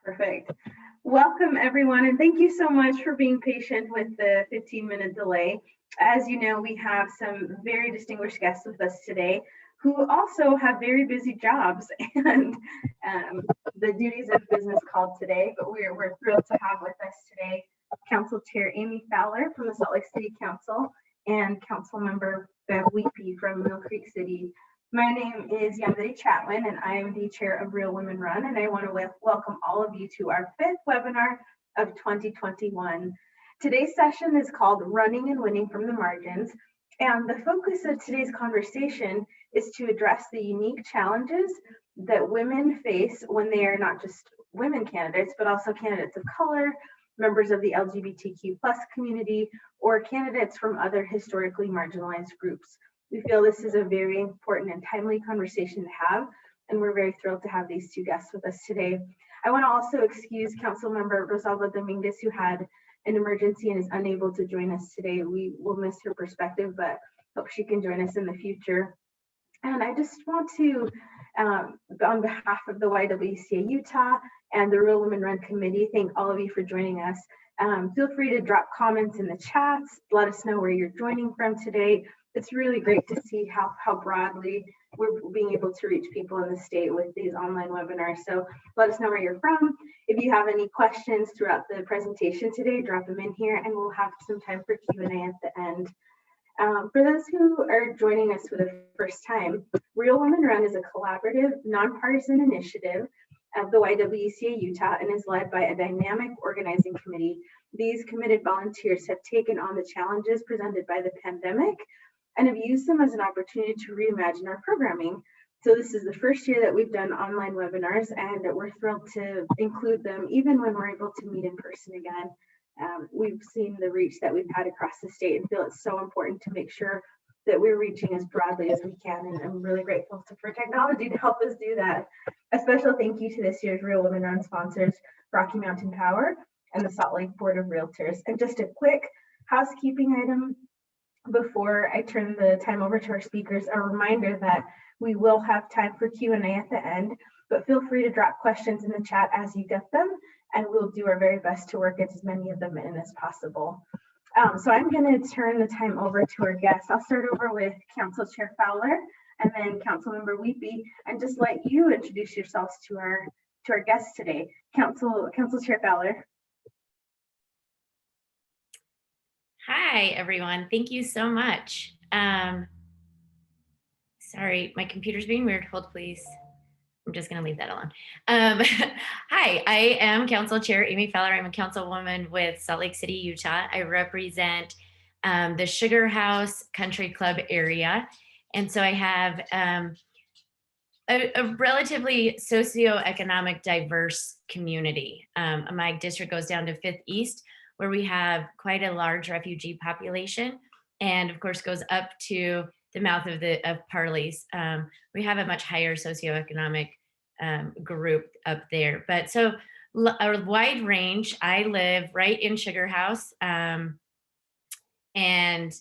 Perfect. Welcome everyone, and thank you so much for being patient with the 15-minute delay. As you know, we have some very distinguished guests with us today who also have very busy jobs and the duties of business called today, but we're thrilled to have with us today Council Chair Amy Fowler from the Salt Lake City Council and Councilmember Uipi from Millcreek City. My name is Yándary Chatwin, and I am the chair of Real Women Run, and I want to welcome all of you to our 5th webinar of 2021. Today's session is called Running and Winning from the Margins, and the focus of today's conversation is to address the unique challenges that women face when they are not just women candidates, but also candidates of color, members of the LGBTQ+ community, or candidates from other historically marginalized groups. We feel this is a very important and timely conversation to have, and we're very thrilled to have these two guests with us today. I want to also excuse Councilmember Rosalba Dominguez, who had an emergency and is unable to join us today. We will miss her perspective, but hope she can join us in the future. And I just want to, on behalf of the YWCA Utah and the Real Women Run Committee, thank all of you for joining us. Feel free to drop comments in the chats, let us know where you're joining from today. It's really great to see how broadly we're being able to reach people in the state with these online webinars. So let us know where you're from. If you have any questions throughout the presentation today, drop them in here and we'll have some time for Q&A at the end. For those who are joining us for the first time, Real Women Run is a collaborative, nonpartisan initiative of the YWCA Utah and is led by a dynamic organizing committee. These committed volunteers have taken on the challenges presented by the pandemic and have used them as an opportunity to reimagine our programming. So this is the first year that we've done online webinars, and we're thrilled to include them even when we're able to meet in person again. We've seen the reach that we've had across the state and feel it's so important to make sure that we're reaching as broadly as we can, and I'm really grateful for technology to help us do that. A special thank you to this year's Real Women Run sponsors, Rocky Mountain Power and the Salt Lake Board of Realtors. And just a quick housekeeping item before I turn the time over to our speakers, a reminder that we will have time for Q&A at the end, but feel free to drop questions in the chat as you get them, and we'll do our very best to work as many of them in as possible. So I'm going to turn the time over to our guests. I'll start over with Council Chair Fowler and then Councilmember Uipi, and just let you introduce yourselves to our guests today. Council Chair Fowler. Hi, everyone. Thank you so much. Sorry, my computer's being weird. Hold, please. I'm just going to leave that alone. Hi, I am Council Chair Amy Fowler. I'm a councilwoman with Salt Lake City, Utah. I represent the Sugar House Country Club area. And so I have a relatively socioeconomic diverse community. My district goes down to 5th East, where we have quite a large refugee population, and of course goes up to the mouth of Parley's. We have a much higher socioeconomic group up there, but so a wide range. I live right in Sugar House, and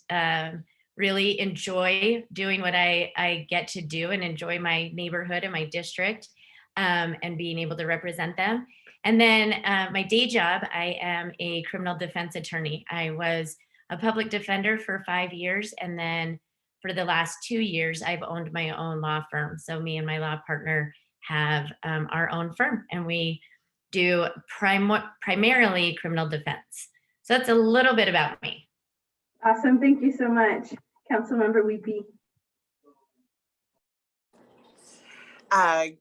really enjoy doing what I get to do and enjoy my neighborhood and my district, and being able to represent them. And then my day job, I am a criminal defense attorney. I was a public defender for 5 years, and then for the last 2 years, I've owned my own law firm. So me and my law partner have our own firm, and we do primarily criminal defense. So that's a little bit about me. Awesome, thank you so much. Councilmember Uipi. I'm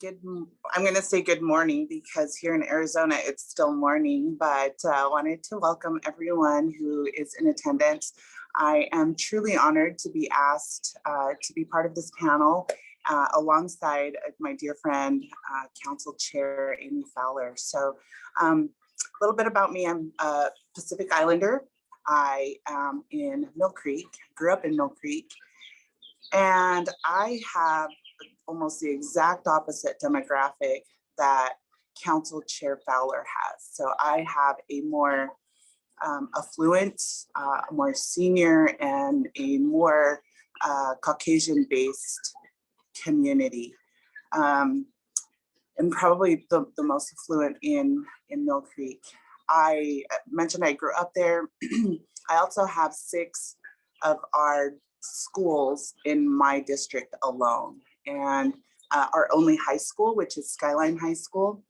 going to say good morning because here in Arizona, it's still morning, but I wanted to welcome everyone who is in attendance. I am truly honored to be asked to be part of this panel alongside my dear friend, Council Chair Amy Fowler. So a little bit about me, I'm a Pacific Islander. I am in Millcreek, grew up in Millcreek, and I have almost the exact opposite demographic that Council Chair Fowler has. So I have a more affluent, more senior, and a more Caucasian-based community. and probably the most affluent in Millcreek. I mentioned I grew up there. I also have 6 of our schools in my district alone, and our only high school, which is Skyline High School,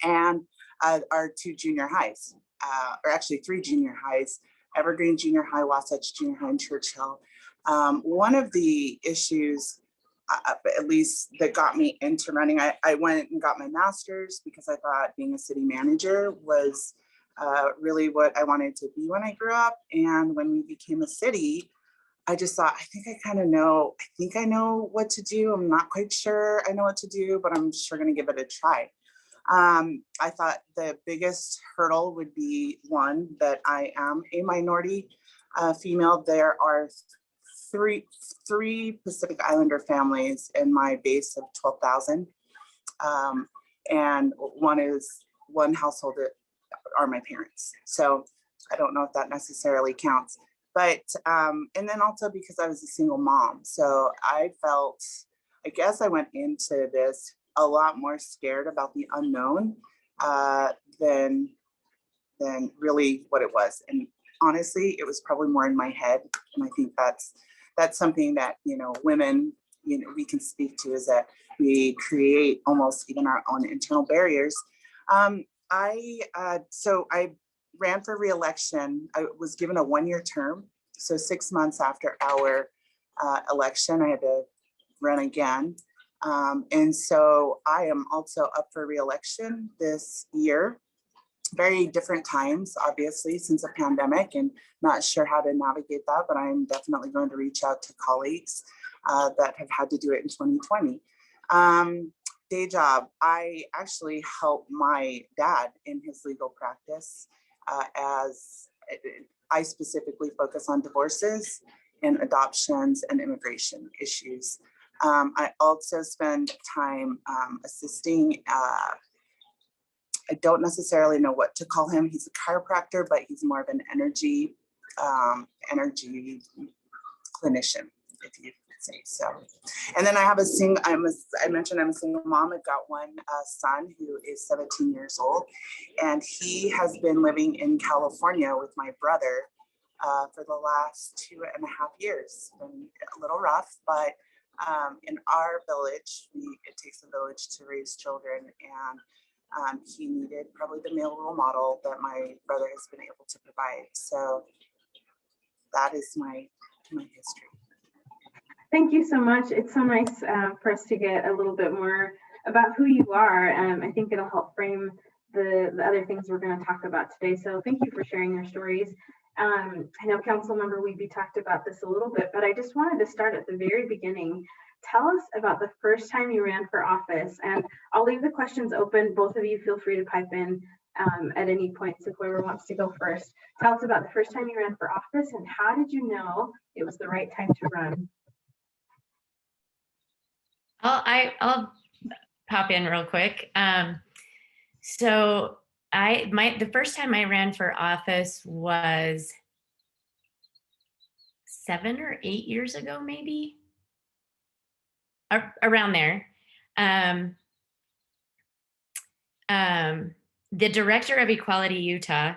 and our 2 junior highs, or actually 3 junior highs, Evergreen Junior High, Wasatch Junior High, and Churchill. One of the issues, at least that got me into running, I went and got my master's because I thought being a city manager was really what I wanted to be when I grew up. And when we became a city, I just thought, I think I know what to do. I'm not quite sure I know what to do, but I'm sure going to give it a try. I thought the biggest hurdle would be, one, that I am a minority female. There are three Pacific Islander families in my base of 12,000. And one household that are my parents. So I don't know if that necessarily counts. But, and then also because I was a single mom. So I guess I went into this a lot more scared about the unknown than really what it was. And honestly, it was probably more in my head. And I think that's something that, women, we can speak to, is that we create almost even our own internal barriers. So I ran for re-election. I was given a 1-year term. So 6 months after our election, I had to run again. And so I am also up for re-election this year. Very different times, obviously, since a pandemic, and not sure how to navigate that, but I'm definitely going to reach out to colleagues that have had to do it in 2020. Day job, I actually help my dad in his legal practice as I specifically focus on divorces and adoptions and immigration issues. I also spend time assisting, I don't necessarily know what to call him. He's a chiropractor, but he's more of an energy clinician, if you say so. And then I have I mentioned I'm a single mom. I've got one son who is 17 years old, and he has been living in California with my brother for the last 2.5 years. It's been a little rough, but in our village, it takes a village to raise children, and he needed probably the male role model that my brother has been able to provide. So that is my history. Thank you so much. It's so nice for us to get a little bit more about who you are. I think it'll help frame the other things we're going to talk about today. So thank you for sharing your stories. I know Councilmember Uipi talked about this a little bit, but I just wanted to start at the very beginning. Tell us about the first time you ran for office, and I'll leave the questions open. Both of you feel free to pipe in at any point, so whoever wants to go first. Tell us about the first time you ran for office, and how did you know it was the right time to run? I'll pop in real quick. So the first time I ran for office was 7 or 8 years ago, maybe around there. The director of Equality Utah,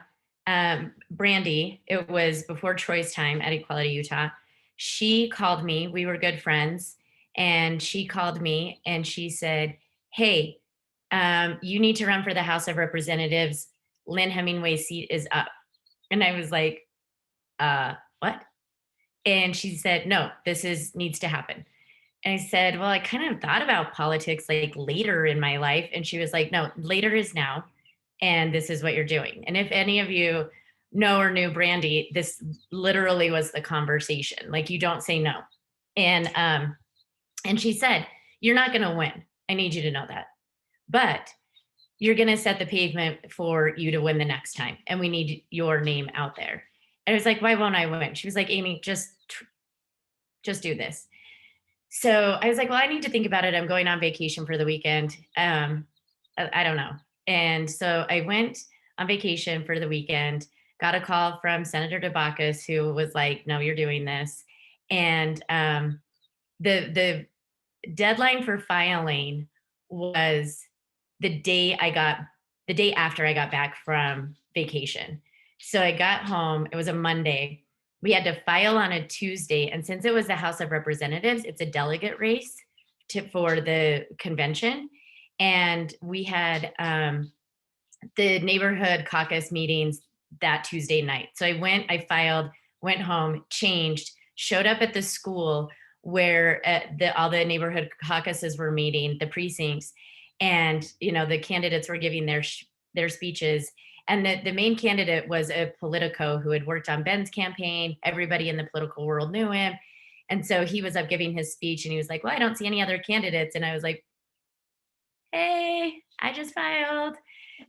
Brandy, it was before Troy's time at Equality Utah. She called me, we were good friends, and she called me and she said, "Hey, you need to run for the House of Representatives. Lynn Hemingway's seat is up." And I was like, what? And she said, "No, needs to happen." And I said, "Well, I kind of thought about politics like later in my life." And she was like, "No, later is now. And this is what you're doing." And if any of you know or knew Brandy, this literally was the conversation. Like, you don't say no. And she said, "You're not going to win. I need you to know that. But you're going to set the pavement for you to win the next time. And we need your name out there." And I was like, "Why won't I win?" She was like, "Amy, just do this." So I was like, "Well, I need to think about it. I'm going on vacation for the weekend. I don't know." And so I went on vacation for the weekend, got a call from Senator Dominguez, who was like, "No, you're doing this." And the deadline for filing was the day after I got back from vacation. So I got home, it was a Monday. We had to file on a Tuesday. And since it was the House of Representatives, it's a delegate race for the convention. And we had the neighborhood caucus meetings that Tuesday night. So I filed, went home, changed, showed up at the school where all the neighborhood caucuses were meeting, the precincts, and the candidates were giving their speeches. And the main candidate was a Politico who had worked on Ben's campaign. Everybody in the political world knew him. And so he was up giving his speech and he was like, well, I don't see any other candidates. And I was like, hey, I just filed.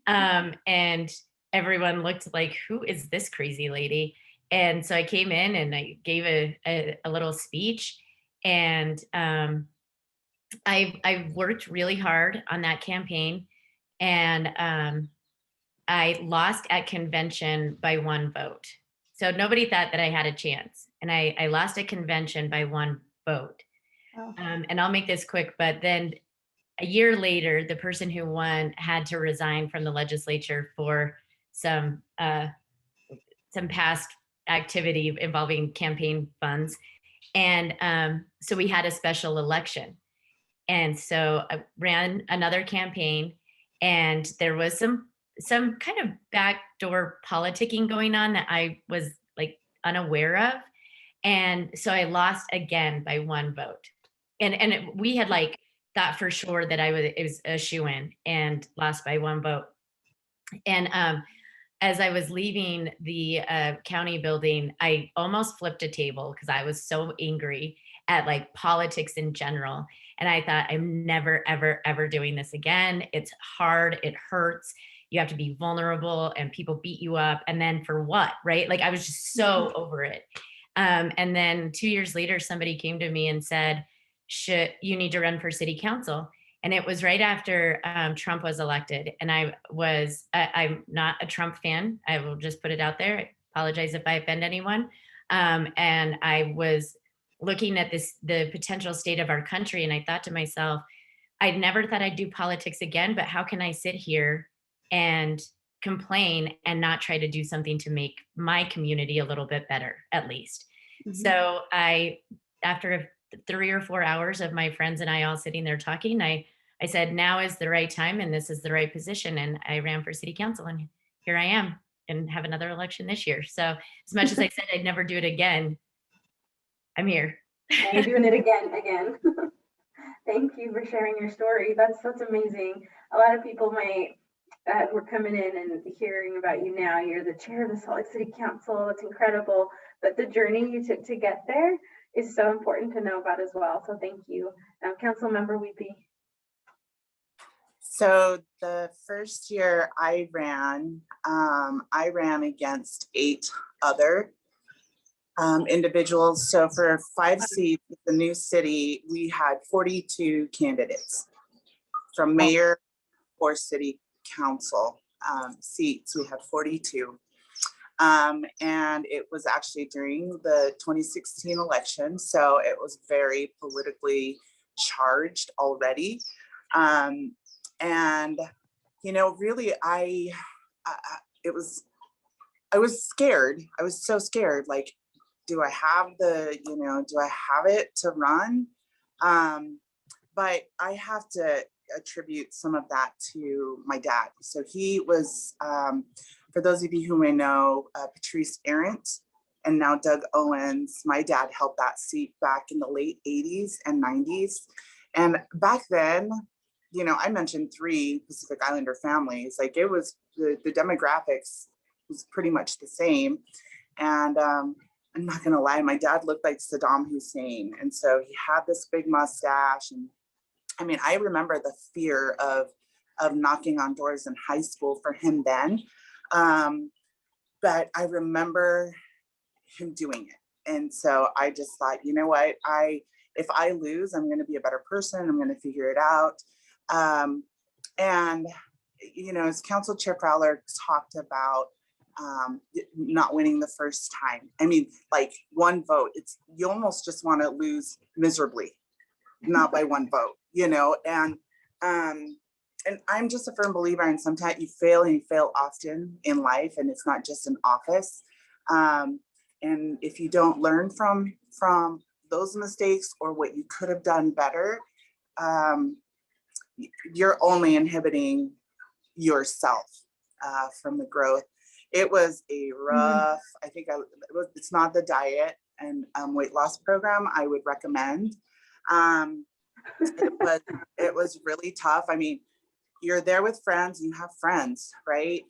And everyone looked like, who is this crazy lady? And so I came in and I gave a little speech. And I worked really hard on that campaign. And I lost at convention by 1 vote. So nobody thought that I had a chance. And I lost at convention by 1 vote. Oh. And I'll make this quick, but then a year later, the person who won had to resign from the legislature for some past activity involving campaign funds. And so we had a special election. And so I ran another campaign, and there was some kind of backdoor politicking going on that I was like unaware of. And so I lost again by 1 vote. And we had like thought for sure that it was a shoo-in, and lost by 1 vote. And as I was leaving the county building, I almost flipped a table because I was so angry at like politics in general. And I thought, I'm never, ever, ever doing this again. It's hard. It hurts. You have to be vulnerable and people beat you up. And then for what, right? Like I was just so over it. And then 2 years later, somebody came to me and said, you need to run for city council. And it was right after Trump was elected. And I'm not a Trump fan. I will just put it out there. I apologize if I offend anyone. And I was looking at the potential state of our country. And I thought to myself, I'd never thought I'd do politics again, but how can I sit here and complain and not try to do something to make my community a little bit better, at least. Mm-hmm. So after 3 or 4 hours of my friends and I all sitting there talking, I said, now is the right time and this is the right position. And I ran for city council, and here I am, and have another election this year. So as much as I said I'd never do it again, I'm here. You're doing it again. Thank you for sharing your story. That's amazing. A lot of people were coming in and hearing about you now. You're the chair of the Salt Lake City Council. It's incredible. But the journey you took to get there is so important to know about as well. So thank you. Councilmember Uipi. So the first year I ran against 8 other individuals. So for 5 seats in the new city, we had 42 candidates from mayor or city council seats. We had 42. And it was actually during the 2016 election. So it was very politically charged already. And, really, I was scared. I was so scared. Like, do I have it to run? But I have to attribute some of that to my dad. So he was, for those of you who may know, Patrice Arendt and now Doug Owens, my dad held that seat back in the late 80s and 90s. And back then, I mentioned 3 Pacific Islander families. Like it was, the demographics was pretty much the same. And I'm not gonna lie, my dad looked like Saddam Hussein. And so he had this big mustache. And I mean, I remember the fear of knocking on doors in high school for him then. But I remember him doing it. And so I just thought, you know what, if I lose, I'm gonna be a better person. I'm gonna figure it out. And, as Council Chair Fowler talked about not winning the first time. I mean, like 1 vote, you almost just want to lose miserably, not by 1 vote, and and I'm just a firm believer in sometimes you fail and you fail often in life, and it's not just in office. And if you don't learn from those mistakes or what you could have done better, you're only inhibiting yourself from the growth. It was a rough, I think it's not the diet and weight loss program I would recommend. It was really tough. I mean, you're there with friends, you have friends, right?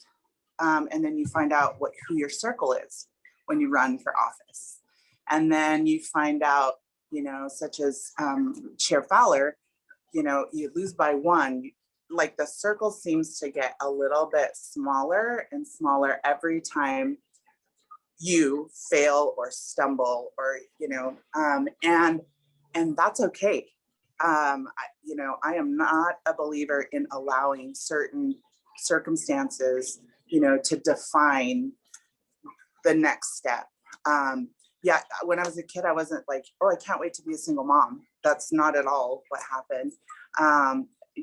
And then you find out who your circle is when you run for office. And then you find out, such as Chair Fowler, you lose by one, like the circle seems to get a little bit smaller and smaller every time you fail or stumble or, and that's okay. I am not a believer in allowing certain circumstances, to define the next step. Yeah, when I was a kid, I wasn't like, oh, I can't wait to be a single mom. That's not at all what happened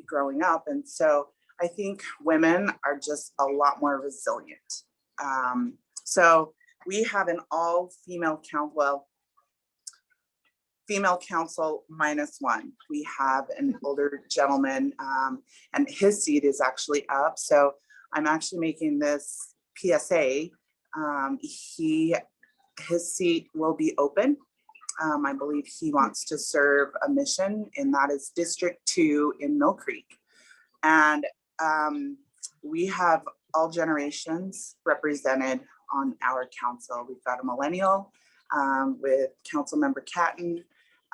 growing up. And so I think women are just a lot more resilient. So we have an all female female council -1. We have an older gentleman and his seat is actually up. So I'm actually making this PSA. His seat will be open. I believe he wants to serve a mission, and that is District 2 in Millcreek. And we have all generations represented on our council. We've got a millennial with Councilmember Chatwin.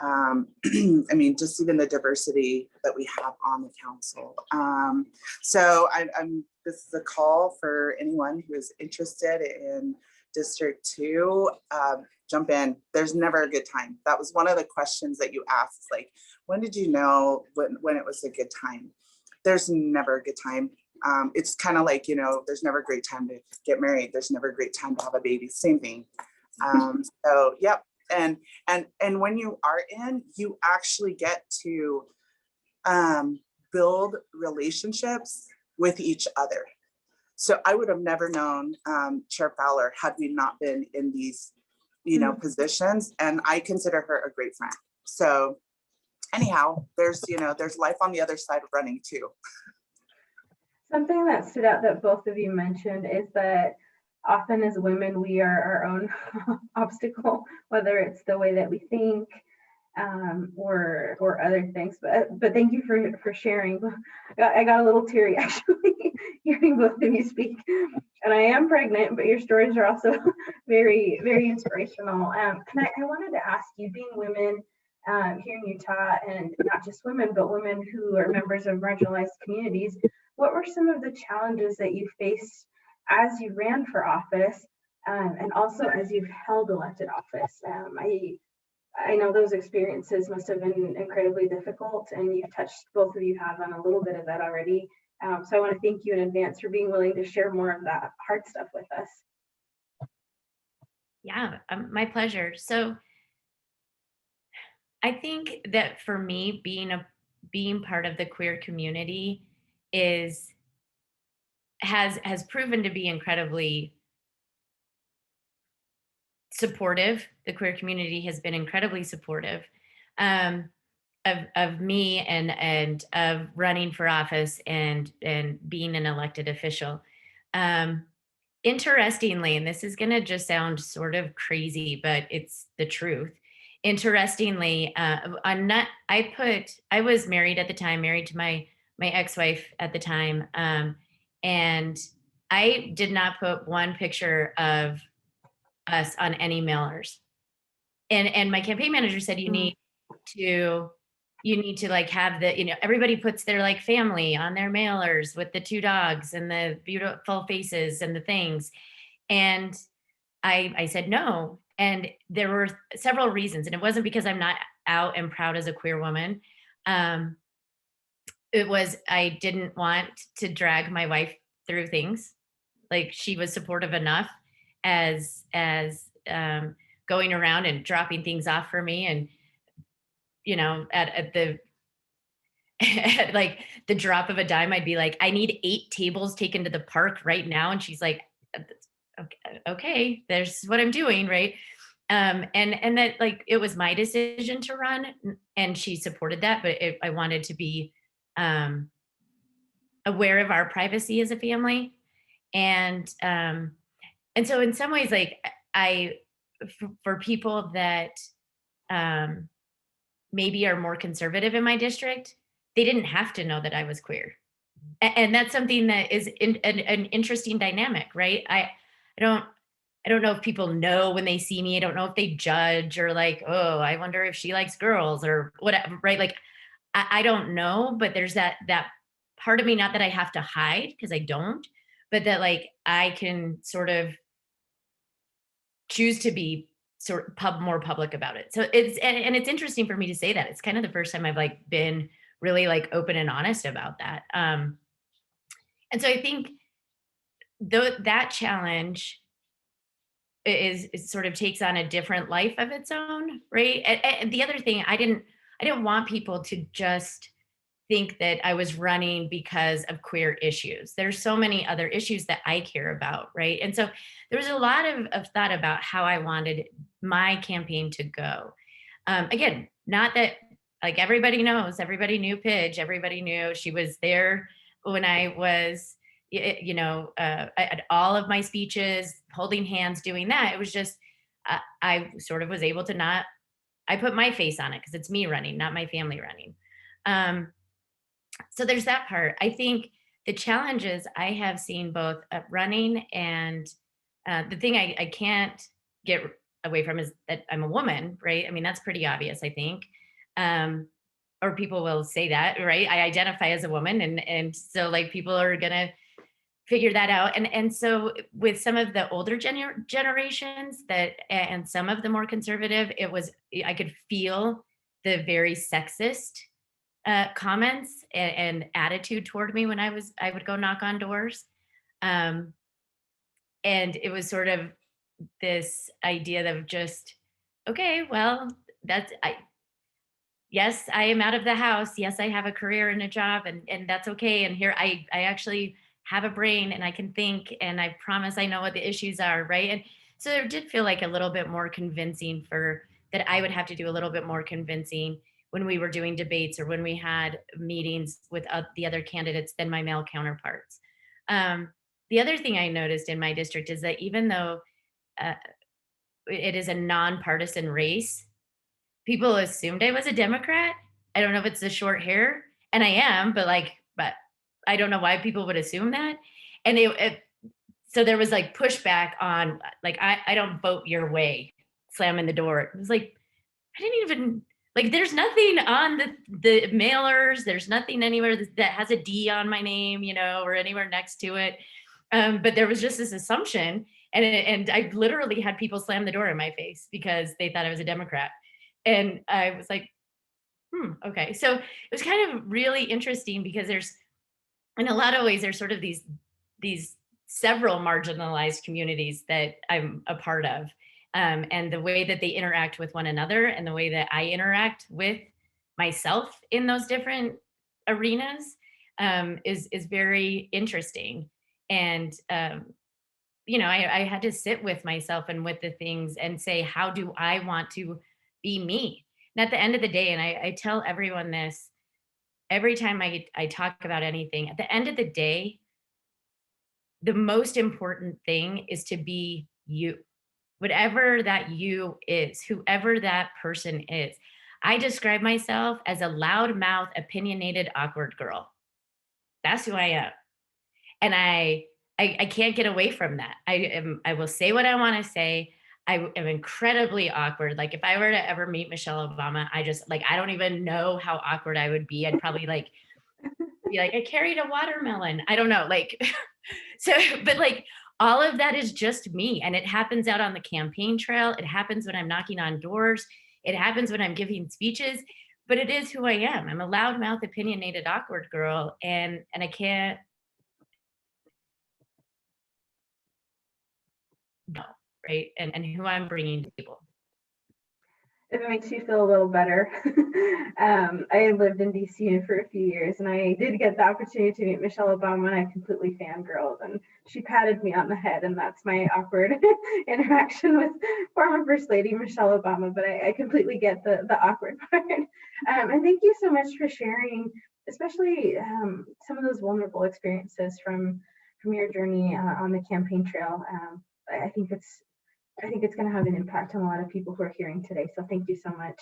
I mean, just even the diversity that we have on the council. So this is a call for anyone who is interested in District 2, jump in. There's never a good time. That was one of the questions that you asked, like, when did you know when it was a good time? There's never a good time. It's kind of like, there's never a great time to get married. There's never a great time to have a baby, same thing. So, yep. And when you are in, you actually get to build relationships with each other. So I would have never known Chair Fowler had we not been in these, positions. And I consider her a great friend. So anyhow, there's life on the other side of running too. Something that stood out that both of you mentioned is that often as women, we are our own obstacle, whether it's the way that we think or other things. But thank you for sharing. I got a little teary actually hearing both of you speak. And I am pregnant, but your stories are also very, very inspirational. And I wanted to ask you, being women here in Utah, and not just women, but women who are members of marginalized communities, what were some of the challenges that you faced as you ran for office, and also as you've held elected office? I know those experiences must have been incredibly difficult, and both of you have on a little bit of that already. So I want to thank you in advance for being willing to share more of that hard stuff with us. Yeah, my pleasure. So I think that for me, being part of the queer community has proven to be incredibly supportive. The queer community has been incredibly supportive of me and of running for office and being an elected official. Interestingly, and this is going to just sound sort of crazy, but it's the truth. Interestingly, I was married at the time, married to my ex-wife at the time, and I did not put one picture of us on any mailers. And my campaign manager said, you need to like have everybody puts their like family on their mailers with the 2 dogs and the beautiful faces and the things. And I said no. And there were several reasons. And it wasn't because I'm not out and proud as a queer woman. It was, I didn't want to drag my wife through things. Like, she was supportive enough as going around and dropping things off for me, and at At like the drop of a dime, I'd be like, I need 8 tables taken to the park right now. And she's like, okay, there's what I'm doing, right? And that like it was my decision to run, and she supported that, but I wanted to be um, aware of our privacy as a family, and so in some ways, like I, for people that um, maybe are more conservative in my district, they didn't have to know that I was queer. And that's something that is an interesting dynamic, right? I don't I don't know if people know when they see me. I don't know if they judge or like, oh, I wonder if she likes girls or whatever, right? Like I don't know, but there's that part of me, not that I have to hide because I don't, but that like I can sort of choose to be more public about it. So and it's interesting for me to say that. It's kind of the first time I've like been really like open and honest about that. And so I think though that challenge is sort of takes on a different life of its own, right? And the other thing, I didn't want people to just think that I was running because of queer issues. There's so many other issues that I care about, right? And so there was a lot of thought about how I wanted my campaign to go. Again, not that like everybody knows, everybody knew Pidge, everybody knew she was there when I was, at all of my speeches, holding hands, doing that. It was just, I sort of was able to not, I put my face on it because it's me running, not my family running. Um, so there's that part. I think the challenges I have seen both running and the thing I can't get away from is that I'm a woman, right? I mean, that's pretty obvious, I think. Um, or people will say that, right? I identify as a woman, and so like people are gonna figure that out. And so with some of the older generations that and some of the more conservative, it was I could feel the very sexist comments and attitude toward me when I would go knock on doors. Um, and it was sort of this idea of just, okay, well, that's I yes, I am out of the house. Yes, I have a career and a job, and that's okay. And here I actually have a brain and I can think, and I promise I know what the issues are, right? And so it did feel like a little bit more convincing for that I would have to do a little bit more convincing when we were doing debates or when we had meetings with the other candidates than my male counterparts. The other thing I noticed in my district is that even though uh, it is a nonpartisan race, people assumed I was a Democrat. I don't know if it's the short hair, and I am, but I don't know why people would assume that. And so there was like pushback on like I don't vote your way, slamming the door. It was like I didn't even like. There's nothing on the mailers. There's nothing anywhere that has a D on my name, or anywhere next to it. But there was just this assumption, and I literally had people slam the door in my face because they thought I was a Democrat. And I was like, okay. So it was kind of really interesting because there's, in a lot of ways, there's sort of these several marginalized communities that I'm a part of, and the way that they interact with one another, and the way that I interact with myself in those different arenas is very interesting. And I had to sit with myself and with the things and say, how do I want to be me? And at the end of the day, and I tell everyone this every time I talk about anything, at the end of the day, the most important thing is to be you, whatever that you is, whoever that person is. I describe myself as a loudmouth, opinionated, awkward girl. That's who I am. And I can't get away from that. I will say what I want to say. I am incredibly awkward. Like if I were to ever meet Michelle Obama, I just like I don't even know how awkward I would be. I'd probably like be like, I carried a watermelon. I don't know. Like so, but like all of that is just me. And it happens out on the campaign trail. It happens when I'm knocking on doors. It happens when I'm giving speeches. But it is who I am. I'm a loudmouth, opinionated, awkward girl. And I can't know, right? And who I'm bringing to people. If it makes you feel a little better, I lived in DC for a few years, and I did get the opportunity to meet Michelle Obama, and I completely fangirled, and she patted me on the head, and that's my awkward interaction with former First Lady Michelle Obama, but I completely get the awkward part. And thank you so much for sharing, especially some of those vulnerable experiences from your journey on the campaign trail. I think it's going to have an impact on a lot of people who are hearing today. So thank you so much,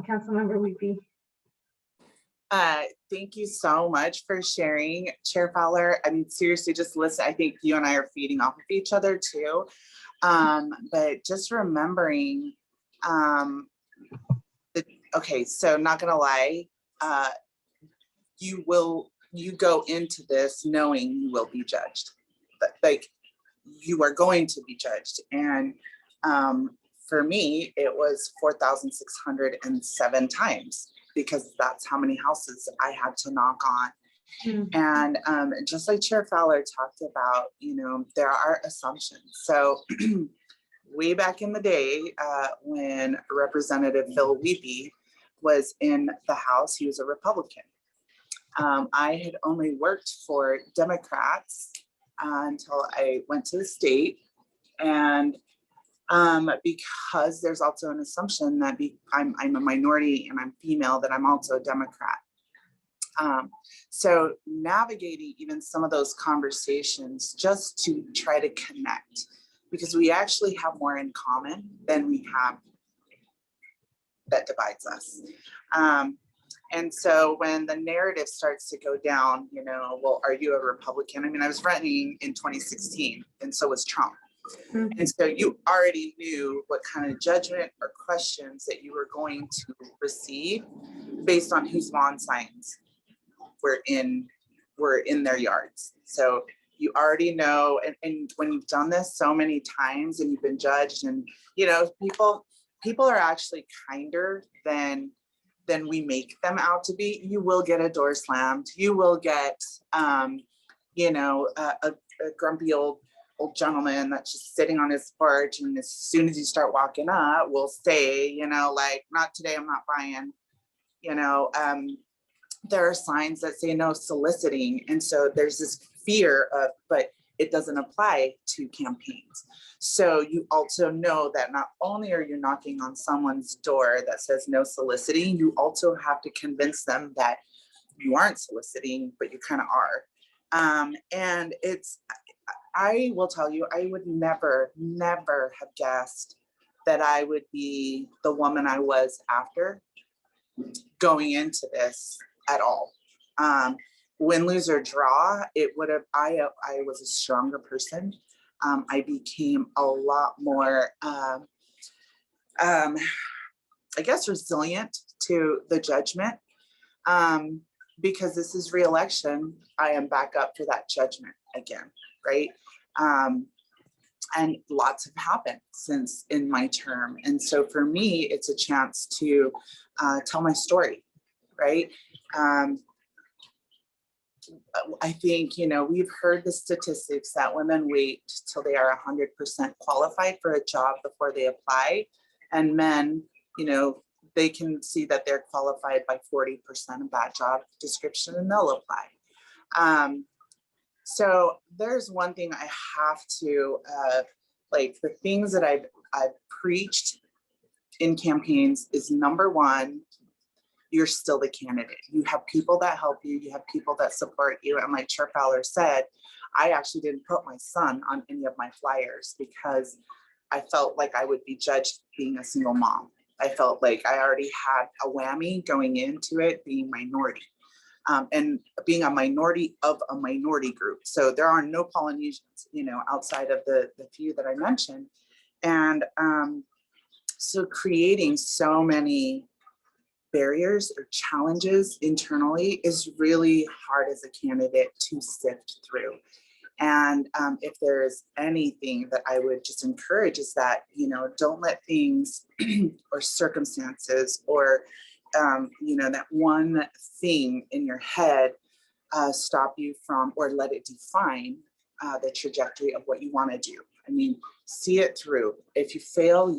Councilmember Uipi. Thank you so much for sharing, Chair Fowler. I mean, seriously, just listen. I think you and I are feeding off of each other too. But just remembering, okay, so not gonna lie, you go into this knowing you will be judged. Like, you are going to be judged. And for me, it was 4,607 times, because that's how many houses I had to knock on. And just like Chair Fowler talked about, there are assumptions. So way back in the day, when Representative Phil Uipi was in the House, he was a Republican. I had only worked for Democrats until I went to the state. And because there's also an assumption that I'm a minority and I'm female, that I'm also a Democrat. So navigating even some of those conversations just to try to connect, because we actually have more in common than we have that divides us. And so when the narrative starts to go down, well, are you a Republican? I mean, I was running in 2016, and so was Trump. And so you already knew what kind of judgment or questions that you were going to receive based on whose lawn signs were in their yards. So you already know, and when you've done this so many times and you've been judged, and people are actually kinder than we make them out to be. You will get a door slammed. You will get, a grumpy old gentleman that's just sitting on his porch, and as soon as you start walking up, will say, like, not today, I'm not buying. There are signs that say no soliciting, and so there's this fear of, but it doesn't apply to campaigns. So you also know that not only are you knocking on someone's door that says no soliciting, you also have to convince them that you aren't soliciting, but you kind of are. And I will tell you, I would never have guessed that I would be the woman I was after going into this at all. Win, lose, or draw, it would have, I was a stronger person. I became a lot more, I guess, resilient to the judgment, because this is re-election. I am back up for that judgment again, right? And lots have happened since in my term. And so for me, it's a chance to tell my story, right? I think, we've heard the statistics that women wait till they are 100% qualified for a job before they apply. And men, they can see that they're qualified by 40% of that job description and they'll apply. So there's one thing I have to, the things that I've preached in campaigns is, number one, you're still the candidate. You have people that help you. You have people that support you. And like Chair Fowler said, I actually didn't put my son on any of my flyers because I felt like I would be judged being a single mom. I felt like I already had a whammy going into it, being minority, and being a minority of a minority group. So there are no Polynesians, outside of the few that I mentioned. And so creating so many barriers or challenges internally is really hard as a candidate to sift through. And if there's anything that I would just encourage is that, don't let things or circumstances or, that one thing in your head stop you from, or let it define the trajectory of what you want to do. I mean, see it through. If you fail,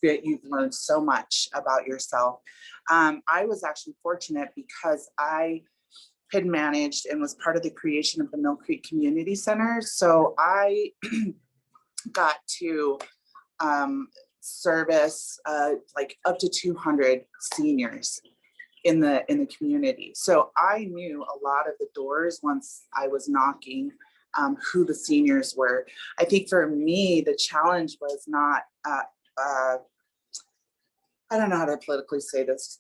that you've learned so much about yourself. I was actually fortunate because I had managed and was part of the creation of the Millcreek Community Center. So I got to service like up to 200 seniors in the community. So I knew a lot of the doors once I was knocking, who the seniors were. I think for me, the challenge was not, I don't know how to politically say this,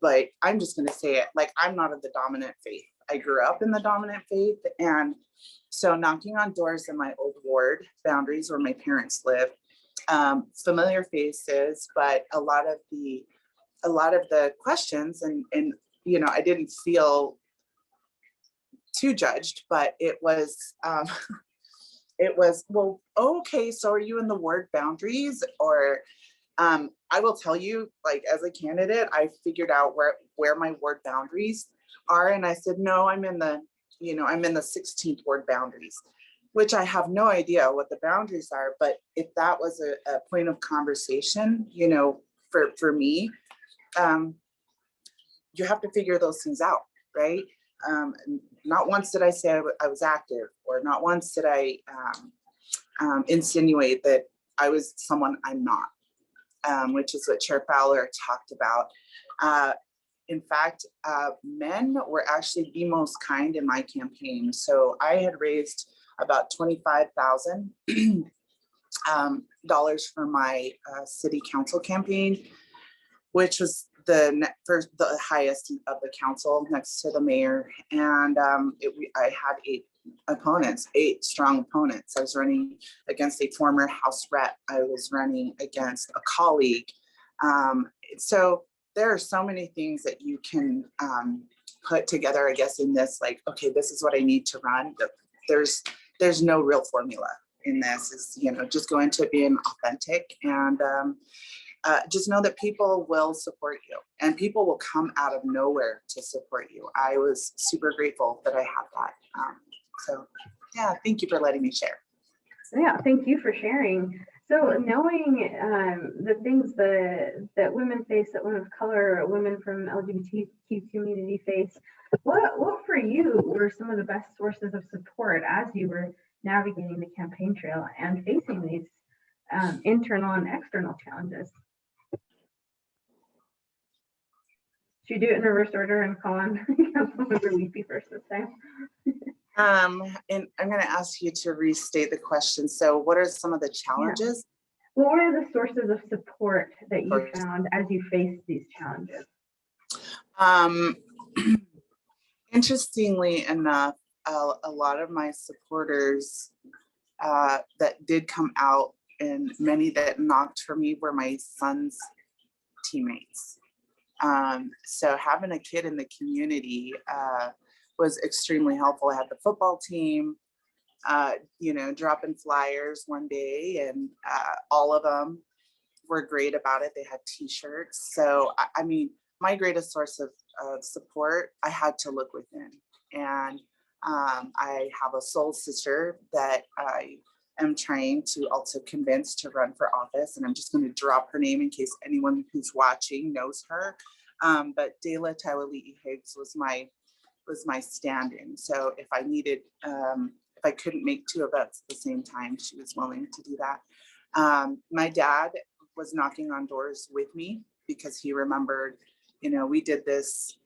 but I'm just going to say it. Like, I'm not of the dominant faith. I grew up in the dominant faith. And so knocking on doors in my old ward boundaries where my parents lived, familiar faces, but a lot of the questions and you know, I didn't feel too judged, but it was well, okay, so are you in the ward boundaries? Or I will tell you, like, as a candidate, I figured out where my ward boundaries are, and I said, no, I'm in the 16th ward boundaries, which I have no idea what the boundaries are. But if that was a point of conversation, you know, for me, you have to figure those things out, right? Not once did I say I was active, or not once did I insinuate that I was someone I'm not, which is what Chair Fowler talked about. In fact, men were actually the most kind in my campaign. So I had raised about $25,000 for my city council campaign, which was the highest of the council next to the mayor. And I had 8 strong opponents. I was running against a former House rep. I was running against a colleague. So there are so many things that you can put together, I guess, in this, like, okay, this is what I need to run. There's no real formula in this. Is, you know, just go into it being authentic, and just know that people will support you, and people will come out of nowhere to support you. I was super grateful that I had that. So yeah, thank you for letting me share. Yeah, thank you for sharing. So knowing the things that women face, that women of color, women from LGBTQ community face, what for you were some of the best sources of support as you were navigating the campaign trail and facing these internal and external challenges? Should you do it in reverse order and call on Councilmember Uipi first this time? And I'm going to ask you to restate the question. So what are some of the challenges? Yeah. What were the sources of support that you found as you faced these challenges? Interestingly enough, a lot of my supporters that did come out, and many that knocked for me, were my son's teammates. So having a kid in the community was extremely helpful. I had the football team, you know, dropping flyers one day, and all of them were great about it. They had t-shirts. So, I mean, my greatest source of support, I had to look within. And I have a soul sister that I am trying to also convince to run for office. And I'm just going to drop her name in case anyone who's watching knows her. But Dela Tawali'i Higgs was my stand-in. So if I needed, if I couldn't make 2 events at the same time, she was willing to do that. My dad was knocking on doors with me because he remembered, you know, we did this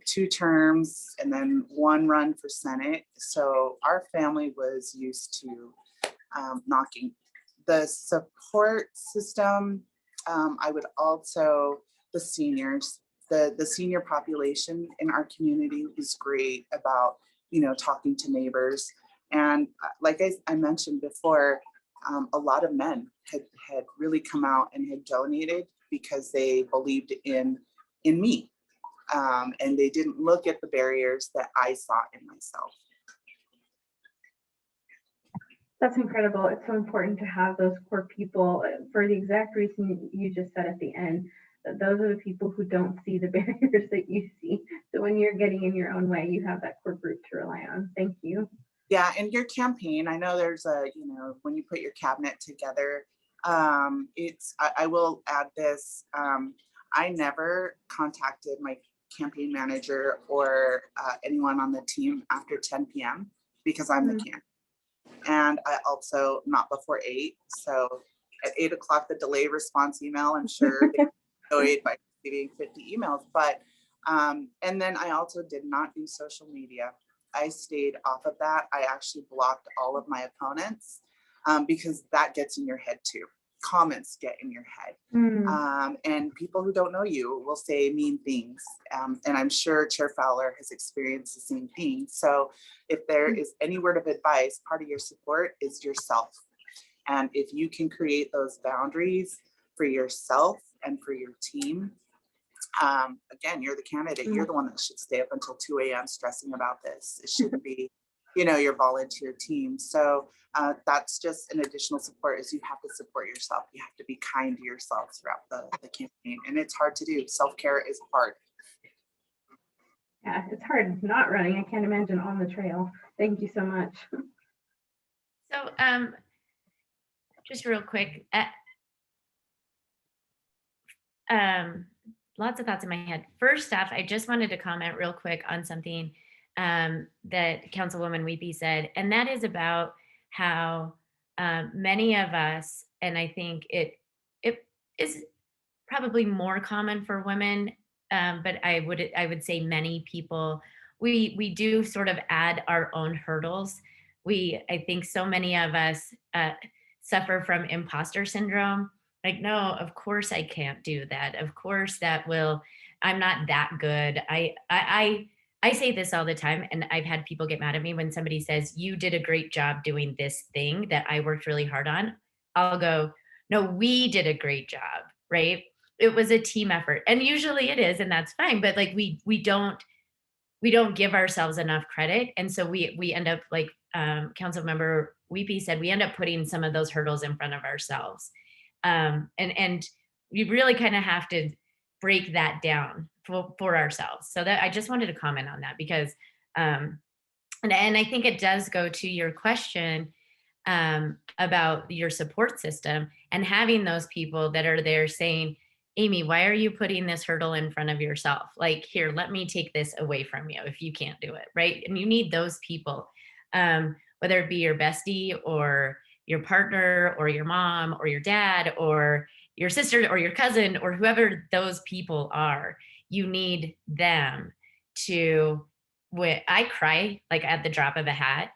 2 terms and then 1 run for Senate. So our family was used to knocking. The support system, I would also, the seniors, the senior population in our community was great about, you know, talking to neighbors. And like I mentioned before, a lot of men had really come out and had donated because they believed in me. And they didn't look at the barriers that I saw in myself. That's incredible. It's so important to have those core people for the exact reason you just said at the end, that those are the people who don't see the barriers that you see. So when you're getting in your own way, you have that core group to rely on. Thank you. Yeah, and your campaign, I know there's a, you know, when you put your cabinet together, I will add this. I never contacted my campaign manager or anyone on the team after 10 p.m. because I'm the candidate. And I also not before 8. So at 8 o'clock, the delay response email, I'm sure they annoyed by receiving 50 emails. But and then I also did not do social media. I stayed off of that. I actually blocked all of my opponents because that gets in your head too. Comments get in your head. And people who don't know you will say mean things. And I'm sure Chair Fowler has experienced the same thing. So if there is any word of advice, part of your support is yourself. And if you can create those boundaries for yourself and for your team, again, you're the candidate. You're the one that should stay up until 2 a.m. stressing about this. It shouldn't be, your volunteer team. So that's just an additional support is you have to support yourself. You have to be kind to yourself throughout the campaign. And it's hard to do. Self-care is hard. Yeah, it's hard not running. I can't imagine on the trail. Thank you so much. So just real quick, lots of thoughts in my head. First off, I just wanted to comment real quick on something that Councilwoman Uipi said, and that is about how many of us, and I think it is probably more common for women, but I would say many people, we do sort of add our own hurdles. I think so many of us suffer from imposter syndrome. Like, no, of course I can't do that. Of course I'm not that good. I say this all the time, and I've had people get mad at me when somebody says, you did a great job doing this thing that I worked really hard on. I'll go, no, we did a great job, right? It was a team effort. And usually it is, and that's fine. But like we don't give ourselves enough credit. And so we end up, like Councilmember Uipi said, we end up putting some of those hurdles in front of ourselves. And we really kind of have to break that down for ourselves. So that I just wanted to comment on that because, and I think it does go to your question about your support system and having those people that are there saying, Amy, why are you putting this hurdle in front of yourself? Like, here, let me take this away from you if you can't do it, right? And you need those people, whether it be your bestie or your partner or your mom or your dad or your sister or your cousin or whoever those people are. You need them to, I cry like at the drop of a hat.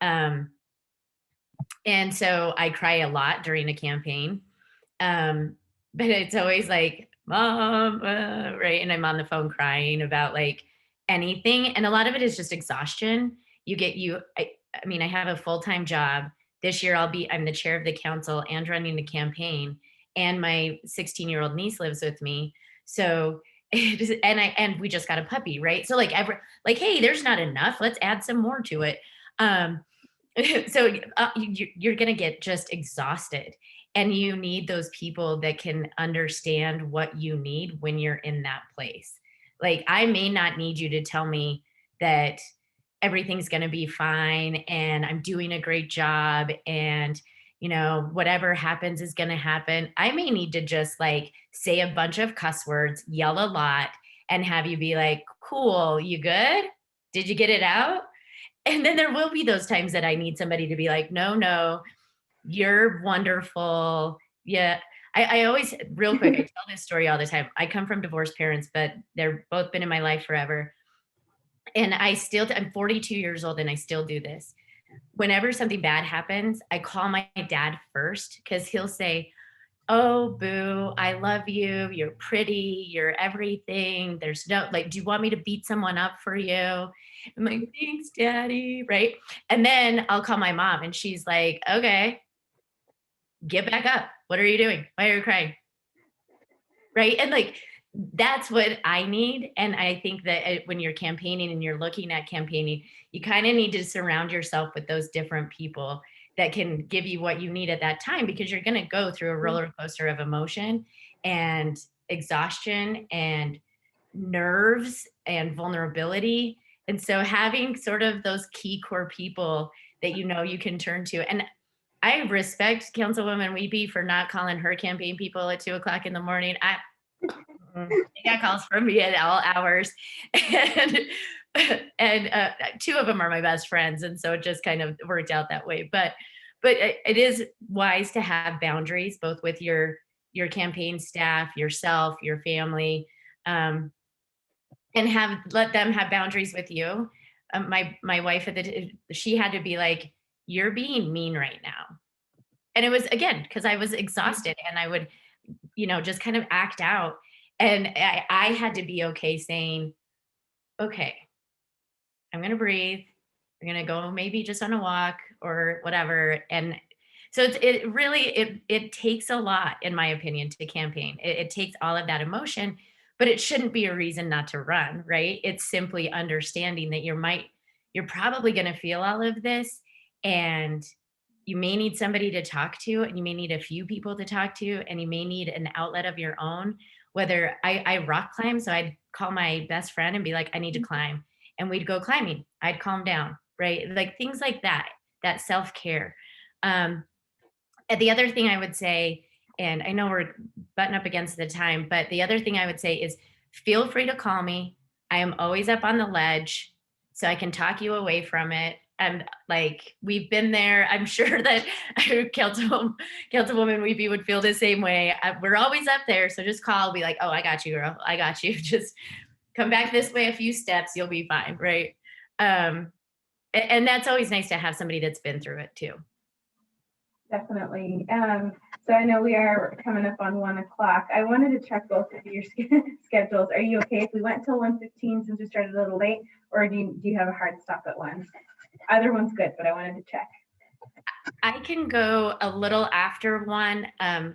And so I cry a lot during a campaign. But it's always like, mom, right? And I'm on the phone crying about like anything. And a lot of it is just exhaustion. I mean, I have a full-time job. This year I'm the chair of the council and running the campaign. And my 16-year-old niece lives with me. So, and we just got a puppy, right? So hey, there's not enough. Let's add some more to it. So you're going to get just exhausted. And you need those people that can understand what you need when you're in that place. Like, I may not need you to tell me that everything's going to be fine and I'm doing a great job and, whatever happens is going to happen. I may need to just like say a bunch of cuss words, yell a lot, and have you be like, cool, you good? Did you get it out? And then there will be those times that I need somebody to be like, no, you're wonderful. Yeah. I always, real quick, I tell this story all the time. I come from divorced parents, but they're both been in my life forever. And I'm 42 years old and I still do this. Whenever something bad happens, I call my dad first because he'll say, oh, boo, I love you. You're pretty. You're everything. There's no, like, do you want me to beat someone up for you? I'm like, thanks, daddy. Right. And then I'll call my mom and she's like, okay, get back up. What are you doing? Why are you crying? Right. And like, that's what I need. And I think that when you're campaigning and you're looking at campaigning, you kind of need to surround yourself with those different people that can give you what you need at that time, because you're going to go through a roller coaster of emotion and exhaustion and nerves and vulnerability. And so having sort of those key core people that you can turn to. And I respect Councilwoman Uipi for not calling her campaign people at 2:00 in the morning. They got calls from me at all hours, and two of them are my best friends, and so it just kind of worked out that way. But it is wise to have boundaries, both with your campaign staff, yourself, your family, and let them have boundaries with you. My wife she had to be like, "You're being mean right now," and it was again because I was exhausted and I would just kind of act out. And I had to be okay saying, okay, I'm going to breathe. I'm going to go maybe just on a walk or whatever. And so it takes a lot, in my opinion, to campaign. It takes all of that emotion, but it shouldn't be a reason not to run, right? It's simply understanding that you're probably going to feel all of this, and you may need somebody to talk to, and you may need a few people to talk to, and you may need an outlet of your own. Whether I rock climb, so I'd call my best friend and be like, I need to climb. And we'd go climbing. I'd calm down, right? Like things like that self-care. And the other thing I would say, and I know we're butting up against the time, but the other thing I would say is feel free to call me. I am always up on the ledge, so I can talk you away from it. And like we've been there. I'm sure that Councilwoman Uipi would feel the same way. We're always up there, so just call. Be like, oh, I got you, girl. I got you. Just come back this way a few steps. You'll be fine, right? And that's always nice to have somebody that's been through it too. Definitely. So I know we are coming up on 1:00. I wanted to check both of your schedules. Are you okay if we went till 1:15 since we started a little late, or do you have a hard stop at 1? Either one's good, but I wanted to check. I can go a little after 1. I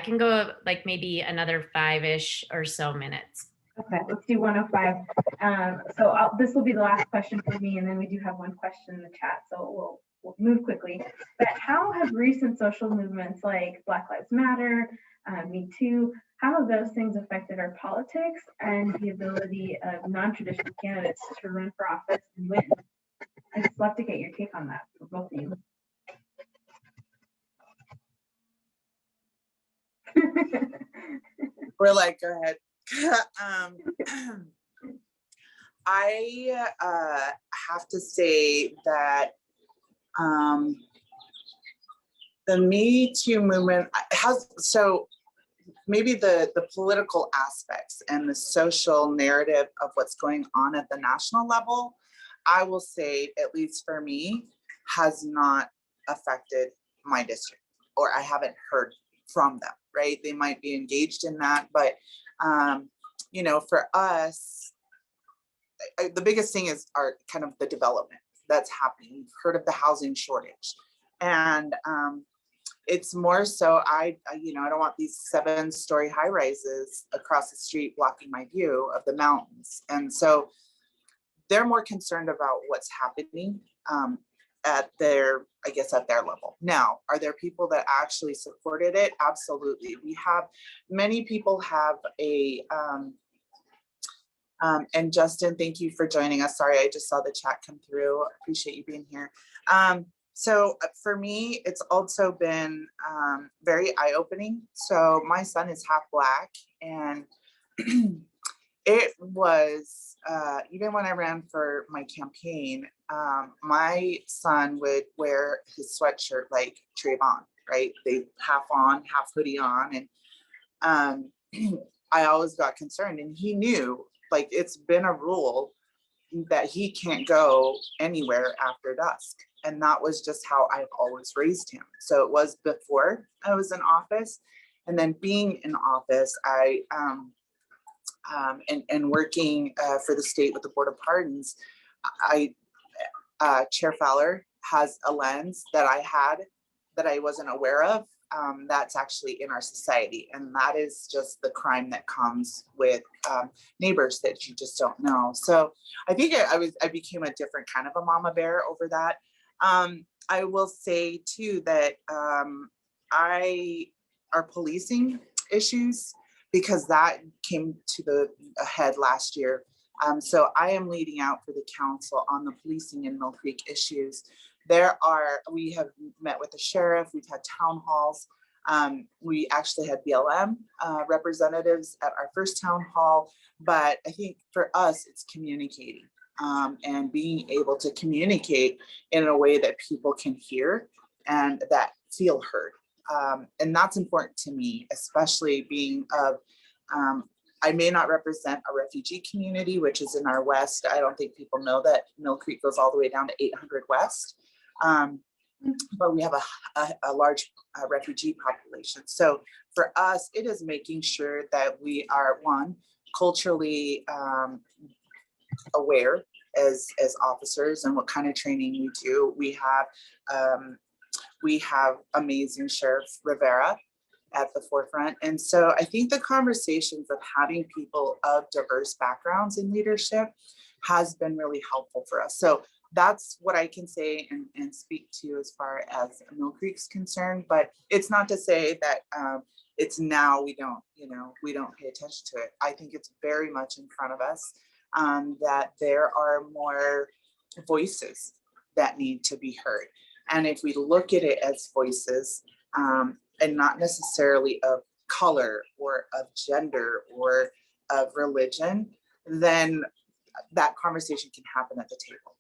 can go like maybe another 5-ish or so minutes. Okay, let's do 1:05. So this will be the last question for me, and then we do have one question in the chat, so we'll move quickly. But how have recent social movements like Black Lives Matter, Me Too, how have those things affected our politics and the ability of non-traditional candidates to run for office and win? I'd just love to get your take on that for both of you. We're like, go ahead. I have to say that the Me Too movement has, so maybe the political aspects and the social narrative of what's going on at the national level, I will say, at least for me, has not affected my district, or I haven't heard from them, right? They might be engaged in that, but for us, the biggest thing is our kind of the development that's happening. You've heard of the housing shortage, and it's more so I don't want these 7-story high rises across the street blocking my view of the mountains, and so they're more concerned about what's happening at their level. Now, are there people that actually supported it? Absolutely. Many people have a and Justin, thank you for joining us. Sorry, I just saw the chat come through. Appreciate you being here. So for me, it's also been very eye-opening. So my son is half Black, and it was, even when I ran for my campaign, my son would wear his sweatshirt like Trayvon, right? They half on, half hoodie on. And I always got concerned, and he knew, like, it's been a rule that he can't go anywhere after dusk. And that was just how I've always raised him. So it was before I was in office. And then being in office, I, and working for the state with the Board of Pardons, Chair Fowler has a lens that I had that I wasn't aware of. That's actually in our society. And that is just the crime that comes with neighbors that you just don't know. So I think I became a different kind of a mama bear over that. I will say too that our policing issues, because that came to the head last year. So I am leading out for the council on the policing and Millcreek issues, we have met with the sheriff, we've had town halls. We actually had BLM representatives at our first town hall, but I think for us, it's communicating and being able to communicate in a way that people can hear and that feel heard. And that's important to me, especially being of, I may not represent a refugee community, which is in our west. I don't think people know that Millcreek goes all the way down to 800 West. But we have a large refugee population. So for us, it is making sure that we are, one, culturally aware as officers and what kind of training we do. We have amazing Sheriff Rivera at the forefront. And so I think the conversations of having people of diverse backgrounds in leadership has been really helpful for us. So that's what I can say and speak to as far as Millcreek's concerned, but it's not to say that it's now we don't pay attention to it. I think it's very much in front of us that there are more voices that need to be heard. And if we look at it as voices and not necessarily of color or of gender or of religion, then that conversation can happen at the table.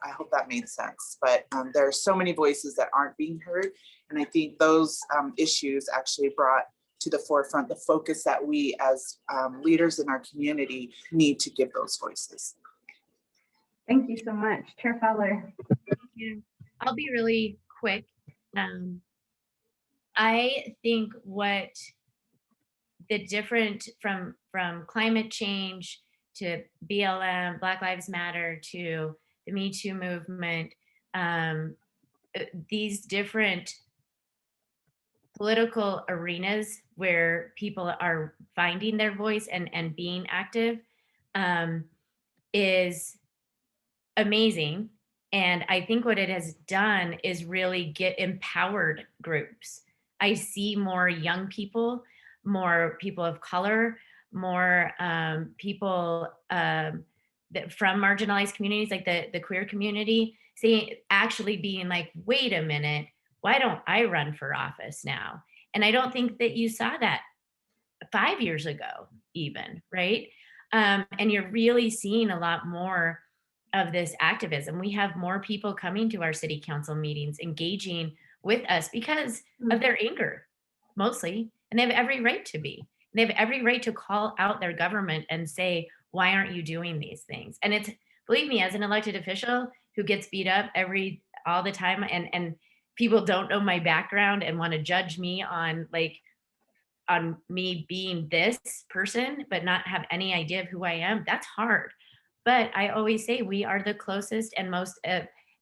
I hope that made sense, but there are so many voices that aren't being heard. And I think those issues actually brought to the forefront the focus that we as leaders in our community need to give those voices. Thank you so much, Chair Fowler. Thank you. I'll be really quick. I think what the different from climate change to BLM, Black Lives Matter, to the Me Too movement, these different political arenas where people are finding their voice and being active is amazing. And I think what it has done is really get empowered groups. I see more young people, more people of color, more people that from marginalized communities like the queer community, actually being like, wait a minute, why don't I run for office now? And I don't think that you saw that 5 years ago even, right? And you're really seeing a lot more of this activism. We have more people coming to our city council meetings, engaging with us because of their anger, mostly. And they have every right to be. They have every right to call out their government and say, why aren't you doing these things? And it's, believe me, as an elected official who gets beat up all the time, and people don't know my background and want to judge me on me being this person, but not have any idea of who I am, that's hard. But I always say we are the closest and most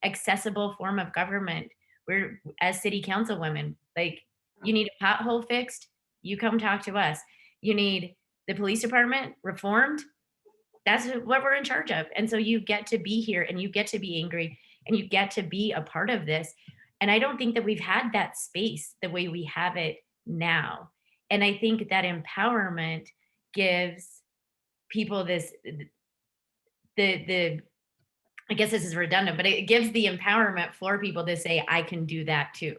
accessible form of government. We're, as city council women, like, you need a pothole fixed, you come talk to us. You need the police department reformed, that's what we're in charge of. And so you get to be here and you get to be angry and you get to be a part of this. And I don't think that we've had that space the way we have it now. And I think that empowerment gives people this, I guess this is redundant, but it gives the empowerment for people to say, I can do that too.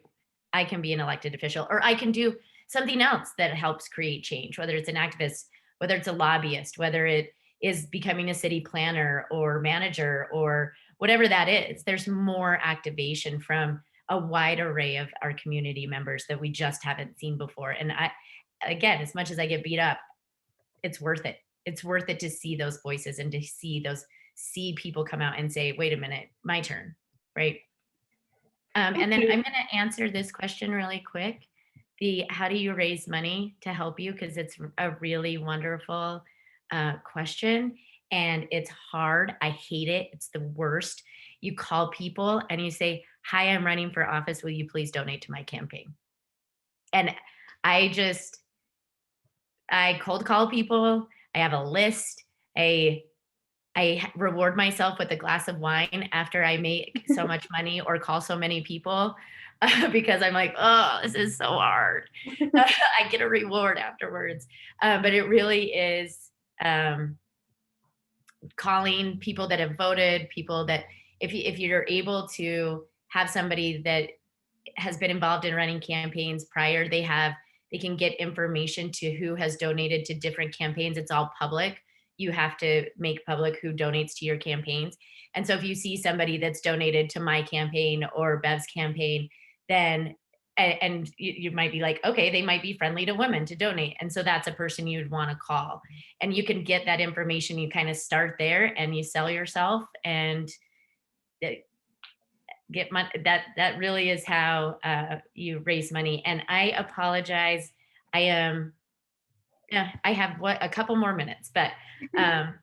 I can be an elected official, or I can do something else that helps create change, whether it's an activist, whether it's a lobbyist, whether it is becoming a city planner or manager or whatever that is. There's more activation from a wide array of our community members that we just haven't seen before. And again, as much as I get beat up, it's worth it. It's worth it to see those voices and to see people come out and say, wait a minute, my turn, right? And then I'm gonna answer this question really quick. How do you raise money to help you? Because it's a really wonderful question and it's hard. I hate it. It's the worst. You call people and you say, hi, I'm running for office. Will you please donate to my campaign? And I cold call people. I have a list. I reward myself with a glass of wine after I make so much money or call so many people because I'm like, oh, this is so hard. I get a reward afterwards. But it really is calling people that have voted, people that if you're able to have somebody that has been involved in running campaigns prior. They can get information to who has donated to different campaigns. It's all public. You have to make public who donates to your campaigns. And so if you see somebody that's donated to my campaign or Bev's campaign, then and you might be like, okay, they might be friendly to women to donate. And so that's a person you'd want to call. And you can get that information. You kind of start there and you sell yourself and get money. That really is how you raise money. And I apologize. I have a couple more minutes, but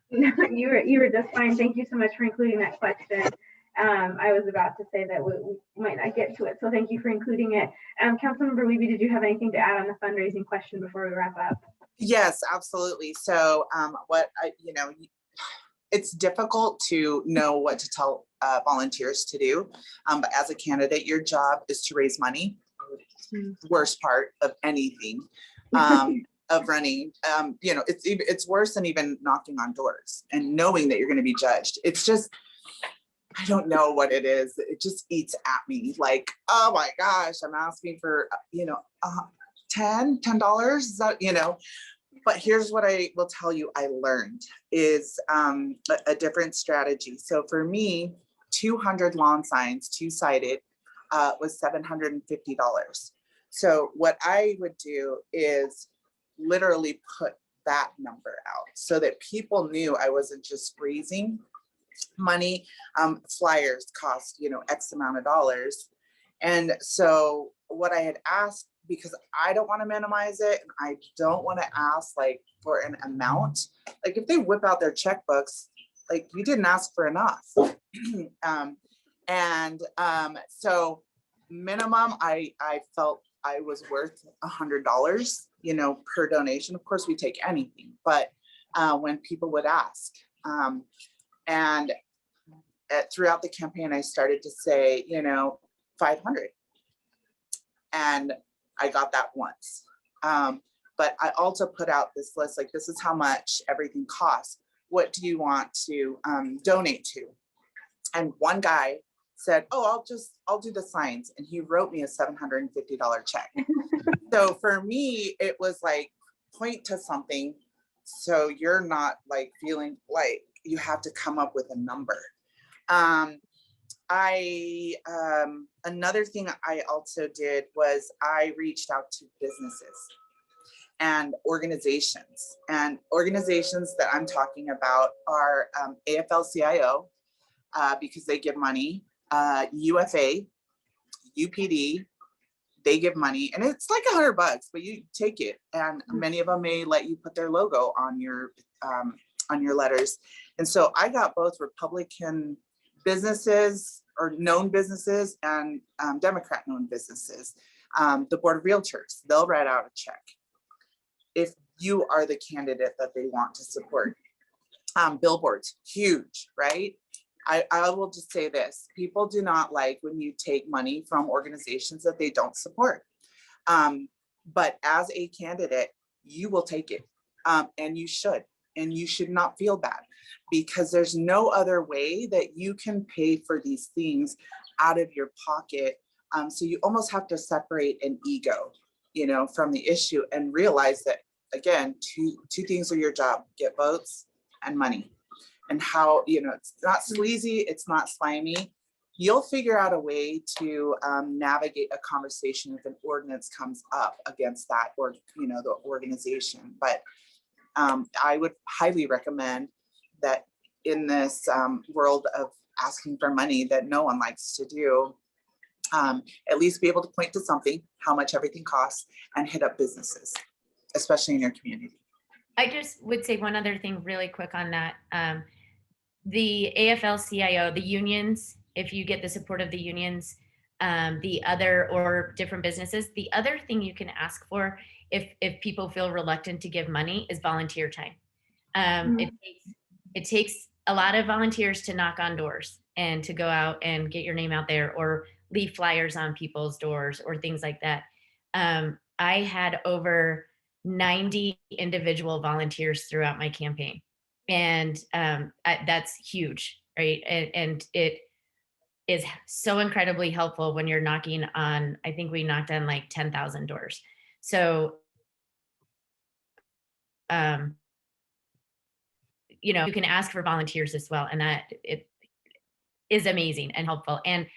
You were just fine. Thank you so much for including that question. I was about to say that we might not get to it, so thank you for including it. Councilmember Uipi, did you have anything to add on the fundraising question before we wrap up? Yes, absolutely. So it's difficult to know what to tell volunteers to do, but as a candidate, your job is to raise money. Worst part of anything. Of running, it's worse than even knocking on doors and knowing that you're going to be judged. It's just, I don't know what it is. It just eats at me. Like, oh my gosh, I'm asking for, $10, is that, but here's what I will tell you I learned is a different strategy. So for me, 200 lawn signs, two-sided, was $750. So what I would do is literally put that number out so that people knew I wasn't just raising money. Flyers cost, X amount of dollars. And so what I had asked, because I don't want to minimize it, and I don't want to ask like for an amount, like if they whip out their checkbooks, like you didn't ask for enough. So minimum, I felt I was worth $100, per donation. Of course, we take anything, but when people would ask, throughout the campaign, I started to say, 500, and I got that once. But I also put out this list, like this is how much everything costs. What do you want to donate to? And one guy said, oh, I'll do the signs. And he wrote me a $750 check. So for me, it was like, point to something. So you're not like feeling like you have to come up with a number. Another thing I also did was I reached out to businesses and organizations. And organizations that I'm talking about are AFL-CIO, because they give money, UFA, UPD, they give money, and it's like $100, but you take it. And many of them may let you put their logo on your letters. And so I got both Republican businesses or known businesses and Democrat known businesses. The Board of Realtors, they'll write out a check if you are the candidate that they want to support. Billboards, huge, right? I will just say this, people do not like when you take money from organizations that they don't support. But as a candidate, you will take it, and you should not feel bad, because there's no other way that you can pay for these things out of your pocket. So you almost have to separate an ego, from the issue and realize that, again, two things are your job: get votes and money. And how, it's not sleazy, it's not slimy. You'll figure out a way to navigate a conversation if an ordinance comes up against that, or, the organization. But I would highly recommend that in this world of asking for money that no one likes to do, at least be able to point to something, how much everything costs, and hit up businesses, especially in your community. I just would say one other thing really quick on that. The AFL-CIO, the unions, if you get the support of the unions, or different businesses, the other thing you can ask for if people feel reluctant to give money is volunteer time. It takes a lot of volunteers to knock on doors and to go out and get your name out there or leave flyers on people's doors or things like that. I had over 90 individual volunteers throughout my campaign. And that's huge, right? And it is so incredibly helpful when you're knocking on, I think we knocked on like 10,000 doors. So, you can ask for volunteers as well. And that it is amazing and helpful. And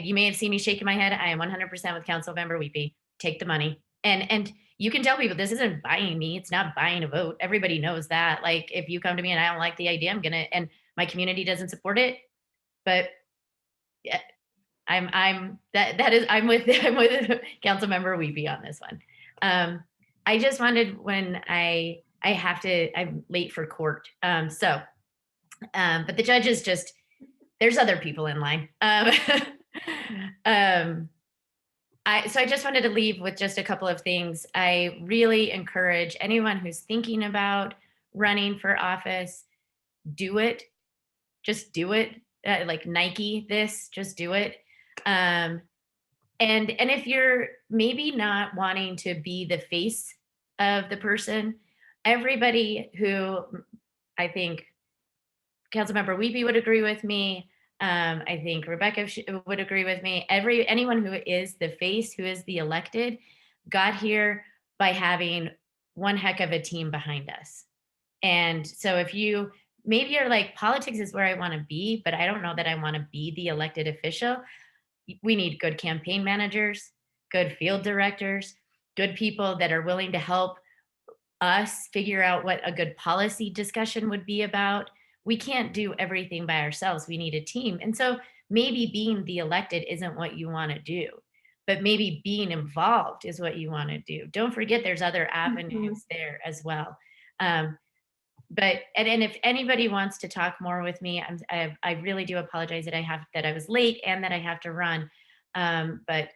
you may have seen me shaking my head. I am 100% with Councilmember Uipi. Take the money. And you can tell people this isn't buying me. It's not buying a vote. Everybody knows that. Like, if you come to me and I don't like the idea, and my community doesn't support it. But yeah, I'm with Councilmember Uipi on this one. I just wanted, when I'm late for court. But the judges there's other people in line. So I just wanted to leave with just a couple of things. I really encourage anyone who's thinking about running for office, do it. Just do it. Like Nike this, just do it. And if you're maybe not wanting to be the face of the person, everybody who, I think Councilmember Uipi would agree with me. I think Rebecca would agree with me. Anyone who is the face, who is the elected, got here by having one heck of a team behind us. And so if maybe you're like, politics is where I want to be, but I don't know that I want to be the elected official. We need good campaign managers, good field directors, good people that are willing to help us figure out what a good policy discussion would be about. We can't do everything by ourselves. We need a team. And so maybe being the elected isn't what you want to do, but maybe being involved is what you want to do. Don't forget there's other avenues there as well. But if anybody wants to talk more with me, I really do apologize that I was late and that I have to run. But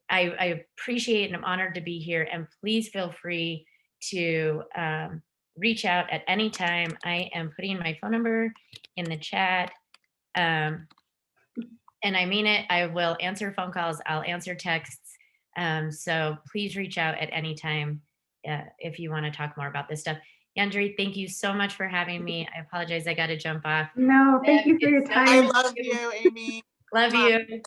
I appreciate and I'm honored to be here. And please feel free to reach out at any time. I am putting my phone number in the chat. And I mean it. I will answer phone calls. I'll answer texts. So please reach out at any time if you want to talk more about this stuff. Yándary, thank you so much for having me. I apologize. I got to jump off. No, thank you for your time. I love you, Amy. Love you.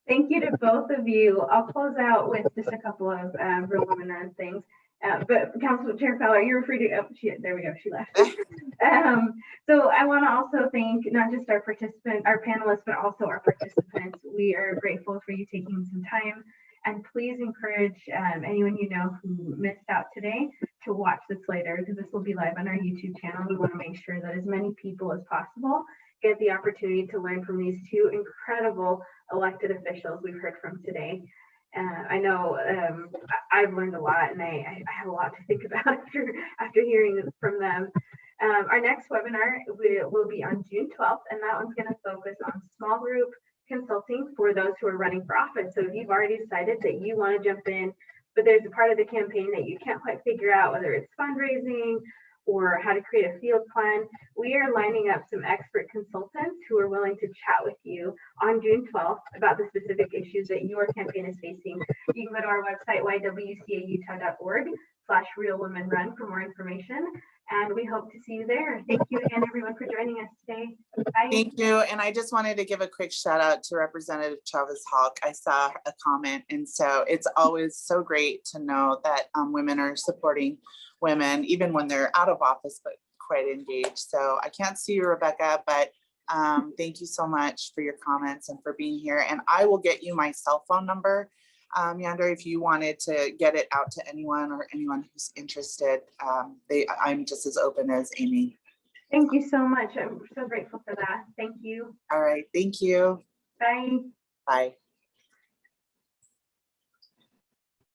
Thank you to both of you. I'll close out with just a couple of Real Women Run things. But Council Chair Fowler, you're free to, there we go, she left. So I want to also thank not just our panelists, but also our participants. We are grateful for you taking some time. And please encourage anyone you know who missed out today to watch this later, because this will be live on our YouTube channel. We want to make sure that as many people as possible get the opportunity to learn from these two incredible elected officials we've heard from today. I know I've learned a lot, and I have a lot to think about after hearing from them. Our next webinar will be on June 12th, and that one's going to focus on small group consulting for those who are running for office. So if you've already decided that you want to jump in, but there's a part of the campaign that you can't quite figure out, whether it's fundraising or how to create a field plan, we are lining up some expert consultants who are willing to chat with you on June 12th about the specific issues that your campaign is facing. You can go to our website, YWCAutah.org/realwomenrun for more information. And we hope to see you there. Thank you again, everyone, for joining us today. Bye. Thank you. And I just wanted to give a quick shout out to Representative Chavez Hawk. I saw a comment, and so it's always so great to know that women are supporting women, even when they're out of office, but quite engaged. So I can't see you, Rebecca, but thank you so much for your comments and for being here. And I will get you my cell phone number, Yándary, if you wanted to get it out to anyone or anyone who's interested. I'm just as open as Amy. Thank you so much. I'm so grateful for that. Thank you. All right. Thank you. Bye. Bye.